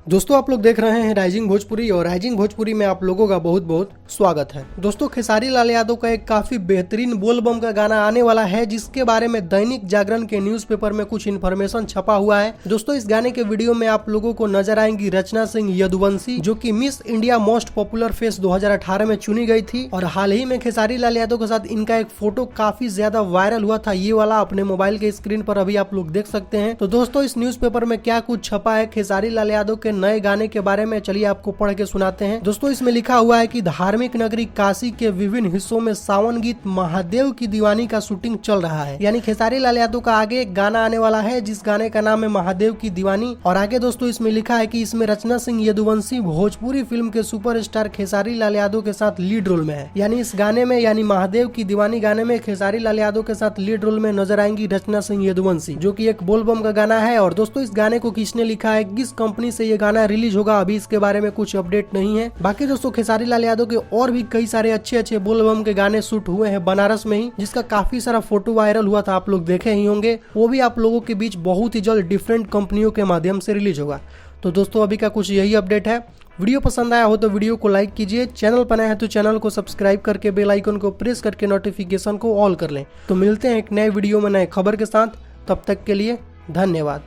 दोस्तों आप लोग देख रहे हैं राइजिंग भोजपुरी और राइजिंग भोजपुरी में आप लोगों का बहुत बहुत स्वागत है। दोस्तों खेसारी लाल यादव का एक काफी बेहतरीन बोल बम का गाना आने वाला है, जिसके बारे में दैनिक जागरण के न्यूज़पेपर में कुछ इन्फॉर्मेशन छपा हुआ है। दोस्तों इस गाने के वीडियो में आप लोगों को नजर आएंगी रचना सिंह यदुवंशी, जो कि miss India most popular face 2018 में चुनी गई थी। और हाल ही में खेसारी लाल यादव के साथ इनका एक फोटो काफी ज्यादा वायरल हुआ था, ये वाला अपने मोबाइल के स्क्रीन पर अभी आप लोग देख सकते हैं। तो दोस्तों इस न्यूज़पेपर में क्या कुछ छपा है खेसारी लाल यादव के नए गाने के बारे में, चलिए आपको पढ़ के सुनाते हैं। दोस्तों इसमें लिखा हुआ है कि धार्मिक नगरी काशी के विभिन्न हिस्सों में सावन गीत महादेव की दीवानी का शूटिंग चल रहा है। यानी खेसारी लाल यादव का आगे एक गाना आने वाला है जिस गाने का नाम है महादेव की दीवानी। और आगे दोस्तों इसमें लिखा है कि इसमें रचना सिंह यदुवंशी भोजपुरी फिल्म के सुपरस्टार खेसारी लाल यादव के साथ लीड रोल में है। यानी इस गाने में यानी महादेव की दीवानी गाने में खेसारी लाल यादव के साथ लीड रोल में नजर आएंगी रचना सिंह यदुवंशी, जो कि एक बोलबम का गाना है। और दोस्तों इस गाने को किसने लिखा है, किस कंपनी से ये गाना रिलीज होगा, अभी इसके बारे में कुछ अपडेट नहीं है। बाकी दोस्तों खेसारी लाल यादव के और भी कई सारे अच्छे अच्छे बोलबम के गाने शूट हुए हैं बनारस में ही, जिसका काफी सारा फोटो वायरल हुआ था, आप लोग देखे ही होंगे। वो भी आप लोगों के बीच बहुत ही जल्द डिफरेंट कंपनियों के माध्यम से रिलीज होगा। तो दोस्तों अभी का कुछ यही अपडेट है। वीडियो पसंद आया हो तो वीडियो को लाइक कीजिए, चैनल पर नया है तो चैनल को सब्सक्राइब करके बेल आइकन को प्रेस करके नोटिफिकेशन को ऑल कर लें। तो मिलते हैं एक नए वीडियो में नए खबर के साथ, तब तक के लिए धन्यवाद।